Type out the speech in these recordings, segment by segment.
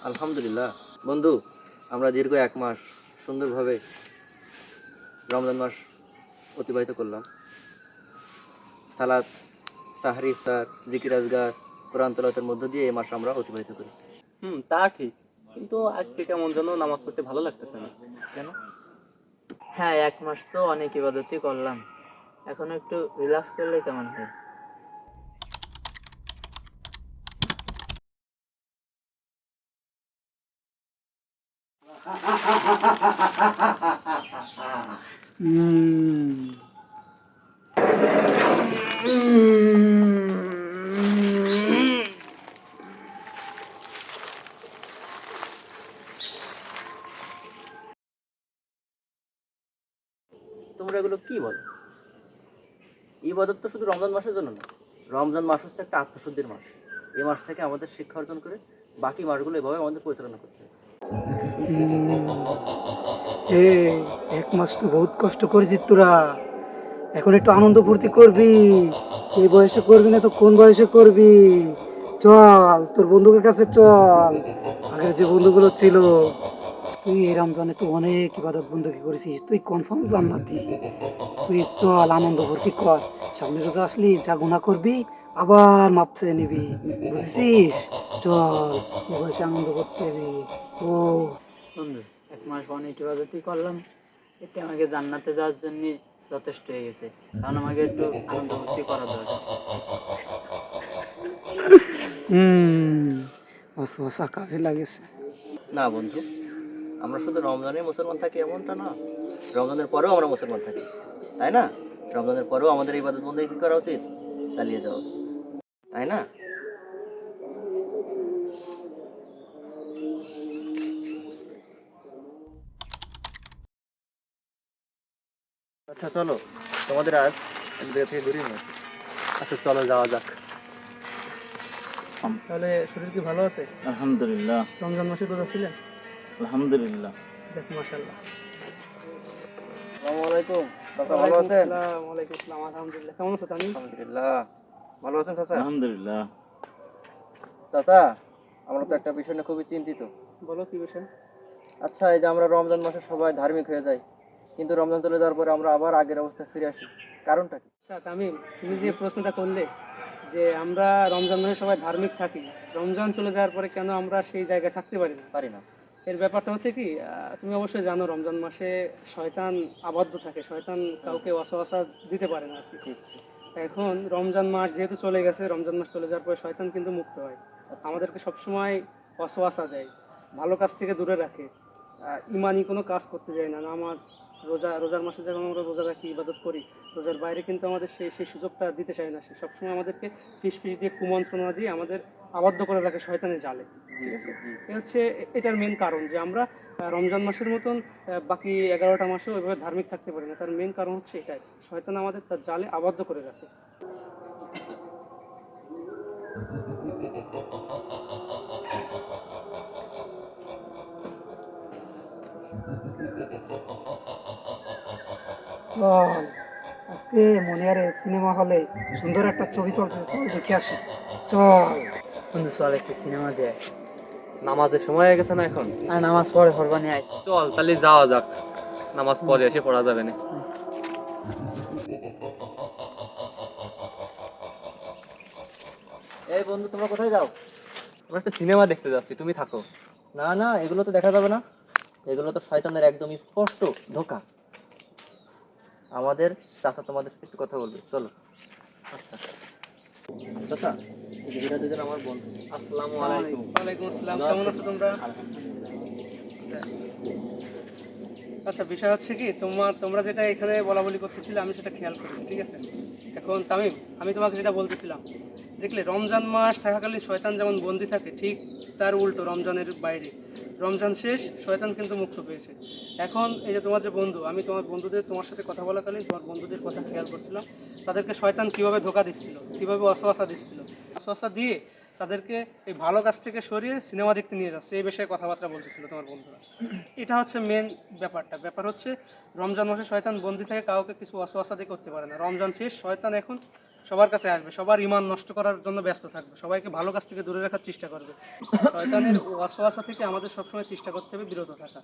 আলহামদুলিল্লাহ বন্ধু, আমরা দীর্ঘ 1 মাস সুন্দরভাবে রমজান মাস অতিবাহিত করলাম। সালাত, তাহরি, ইফতার, জিকির আজগার, কোরআন তেলাওয়াতের মধ্য দিয়ে এই মাস আমরা অতিবাহিত করি। তা ঠিক, কিন্তু আজকে কেমন যেন নামাজ পড়তে ভালো লাগতেছে না। কেন? হ্যাঁ, 1 মাস তো অনেক ইবাদতই করলাম, এখন একটু রিল্যাক্স করলে কেমন হয়? তোমরা এগুলো কি বলো? ইবাদত তো শুধু রমজান মাসের জন্য না, রমজান মাস হচ্ছে একটা আত্মশুদ্ধির মাস। এই মাস থেকে আমাদের শিক্ষা অর্জন করে বাকি মাসগুলো এভাবে আমাদের পরিচালনা করতে হবে। এ 1 মাস তো বহুত কষ্ট করেছিস তোরা, এখন একটু আনন্দ ফুর্তি করবি। এই বয়সে করবি না তো কোন বয়সে করবি? চল তোর বন্ধুদের কাছে চল, আগের যে বন্ধুগুলো ছিল। তুই এই রমজানে তো অনেক ইবাদত বন্দী করেছিস, তুই কনফার্ম জান্নাতি। তুই চল আনন্দ ফুর্তি কর, সামনে রোজা আসলি যা গুনাহ করবি আবার মাপ চেয়ে নিবি, বুঝছিস? চল এই বয়সে আনন্দ করতে হবে। ও বন্ধু, 1 মাস অনেক ইবাদতই করলাম, এটা আমাকে জান্নাতে যাওয়ার জন্য যথেষ্ট হয়ে গেছে। কারণ আমাকে একটু আনন্দ ফুর্তি করা দরকার। ওয়াসওয়াসা কাজে লাগেছে। না বন্ধু, আমরা শুধু রমজানে মুসলমান থাকি এমনটা না, রমজানের পরেও আমরা মুসলমান থাকি, তাই না? রমজানের পরেও আমাদের ইবাদত বন্দী কি করা উচিত? চালিয়ে যাওয়া উচিত, তাই না? আচ্ছা চলো, তোমাদের আজ এক জায়গা থেকে ঘুরিয়ে নিয়ে আসি। আচ্ছা চলো যাওয়া যাক। তাহলে শরীর কি ভালো আছে? আলহামদুলিল্লাহ। রমজান মাসে রোজা ছিলেন? আলহামদুলিল্লাহ। যাক মাশাআল্লাহ। আসসালামু আলাইকুম চাচা, ভালো আছেন? ওয়ালাইকুম আসসালাম, আলহামদুলিল্লাহ। কেমন আছো তানি? আলহামদুলিল্লাহ, ভালো আছেন চাচা? আলহামদুলিল্লাহ। চাচা, আমরা তো একটা বিষয় নিয়ে খুবই চিন্তিত। বলো কি বিষয়? আচ্ছা, এই যে আমরা রমজান মাসে সবাই ধার্মিক হয়ে যাই, কিন্তু রমজান চলে যাওয়ার পরে আমরা আবার আগের অবস্থায় ফিরে আসি, কারণটা কি? আচ্ছা তামিম, তুমি যে প্রশ্নটা করলে যে আমরা রমজান মাসে সবাই ধার্মিক থাকি, রমজান চলে যাওয়ার পরে কেন আমরা সেই জায়গায় থাকতে পারি না? পারি না। এর ব্যাপারটা হচ্ছে কি, তুমি অবশ্যই জানো রমজান মাসে শয়তান আবদ্ধ থাকে, শয়তান কাউকে ওয়াসওয়াসা দিতে পারে না আর কি। ঠিক। এখন রমজান মাস যেহেতু চলে গেছে, রমজান মাস চলে যাওয়ার পরে শয়তান কিন্তু মুক্ত হয়, আমাদেরকে সবসময় ওয়াসওয়াসা দেয়, ভালো কাজ থেকে দূরে রাখে, ইমানি কোনো কাজ করতে যায় না। নামাজ, রোজার মাসে যখন আমরা রোজা রাখি, ইবাদত করি, রোজার বাইরে কিন্তু আমাদের সেই সুযোগটা দিতে চায় না। সে সবসময় আমাদেরকে ফিস দিয়ে কুমন্ত্রণা দিয়ে আমাদের আবদ্ধ করে রাখে শয়তানের জালে। ঠিক আছে, এটার মেন কারণ যে আমরা রমজান মাসের মতন বাকি 11টা মাসেও ওইভাবে ধার্মিক থাকতে পারি না। তার মেন কারণ হচ্ছে এটাই, শয়তান আমাদের তার জালে আবদ্ধ করে রাখে। চল আজকে মনিয়ারে সিনেমা হলে সুন্দর একটা ছবি চলছে, চল দেখে আসি। চল বন্ধু চল একটু সিনেমা দিয়ে আয়। নামাজের সময় হয়ে গেছে না এখন? আর নামাজ পড়ে হরবানি আয়। চল তাহলে যাওয়া যাক, নামাজ পরে এসে পড়া যাবে না। এই বন্ধু, তোমরা কোথায় যাও? আমরা একটা সিনেমা দেখতে যাচ্ছি, তুমি থাকো। না না, এগুলো তো দেখা যাবে না, এগুলো তো শয়তানের একদম স্পষ্ট ধোঁকা। আমাদের চাচা তোমাদের সাথে একটু কথা বলবে, চলো। আচ্ছা চাচা, এই যে এরা দুজন আমার বন্ধু। আসসালামু আলাইকুম। ওয়ালাইকুম আসসালাম, কেমন আছো তোমরা? আচ্ছা, বিষয় হচ্ছে কি, তোমরা যেটা এখানে বলা বলি করতেছিলে আমি সেটা খেয়াল করি, ঠিক আছে? এখন তামিম, আমি তোমাকে যেটা বলতেছিলাম, দেখলে রমজান মাস থাকাকালীন শয়তান যেমন বন্দি থাকে, ঠিক তার উল্টো রমজানের বাইরে, রমজান শেষ, শয়তান কিন্তু মুক্ত পেয়েছে। এখন এই যে তোমার যে বন্ধু, আমি তোমার সাথে কথা বলাকালীন তোমার বন্ধুদের কথা খেয়াল করছিলাম, তাদেরকে শয়তান কিভাবে ধোঁকা দিচ্ছিল, কিভাবে ওয়াসওয়াসা দিচ্ছিল, ওয়াসওয়াসা দিয়ে তাদেরকে এই ভালো কাজ থেকে সরিয়ে সিনেমা দেখতে নিয়ে যাচ্ছে, এই বিষয়ে কথাবার্তা বলতেছিল তোমার বন্ধুরা। এটা হচ্ছে মেন ব্যাপার হচ্ছে রমজান মাসে শয়তান বন্দি থাকে, কাউকে কিছু ওয়াসওয়াসা দিয়ে করতে পারে না। রমজান শেষ, শয়তান এখন সবার কাছে আসবে, সবার ঈমান নষ্ট করার জন্য ব্যস্ত থাকবে, সবাইকে ভালো কাজ থেকে দূরে রাখার চেষ্টা করবে। শয়তানের ওয়াসওয়াসা থেকে আমাদের সবসময় চেষ্টা করতে হবে বিরত থাকা।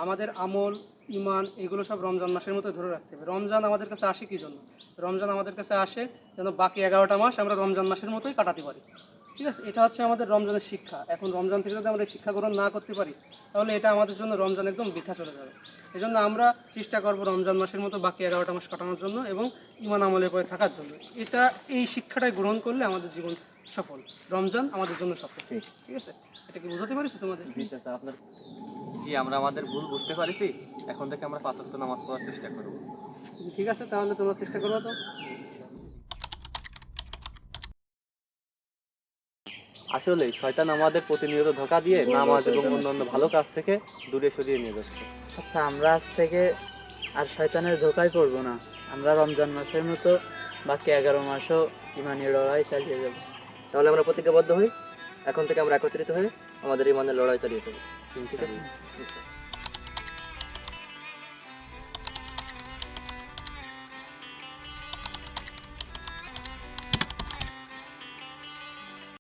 আমাদের আমল, ঈমান এগুলো সব রমজান মাসের মতো ধরে রাখতে হবে। রমজান আমাদের কাছে আসে কী জন্য? রমজান আমাদের কাছে আসে যেন বাকি 11টা মাস আমরা রমজান মাসের মতোই কাটাতে পারি। ঠিক আছে, এটা হচ্ছে আমাদের রমজানের শিক্ষা। এখন রমজান থেকে যদি আমরা এই শিক্ষা গ্রহণ না করতে পারি, তাহলে এটা আমাদের জন্য রমজান একদম বৃথা চলে যাবে। এই জন্য আমরা চেষ্টা করব রমজান মাসের মতো বাকি 11টা মাস কাটানোর জন্য এবং ঈমান আমলে করে থাকার জন্য। এই শিক্ষাটাই গ্রহণ করলে আমাদের জীবন সফল, রমজান আমাদের জন্য সফল। ঠিক আছে, এটা কি বুঝতে পারছি তোমাদের? জি চাচা, আপনার জি আমরা আমাদের ভুল বুঝতে পারিছি। এখন থেকে আমরা 5 ওয়াক্ত নামাজ পড়ার চেষ্টা করব। ঠিক আছে, তাহলে তোমরা চেষ্টা করো তো। আসলে শয়তান আমাদের প্রতিনিয়ত ধোঁকা দিয়ে নামাজ এবং অন্যান্য ভালো কাজ থেকে দূরে সরিয়ে নিয়ে যাচ্ছে। আচ্ছা, আমরা আজ থেকে আর শয়তানের ধোকায় পড়বো না। আমরা রমজান মাসের মতো বাকি 11 মাসও ইমানি লড়াই চালিয়ে যাবো। তাহলে আমরা প্রতিজ্ঞাবদ্ধ হই, এখন থেকে আমরা একত্রিত হয়ে আমাদের ঈমানের লড়াই চালিয়ে যাবো। ঠিক আছে?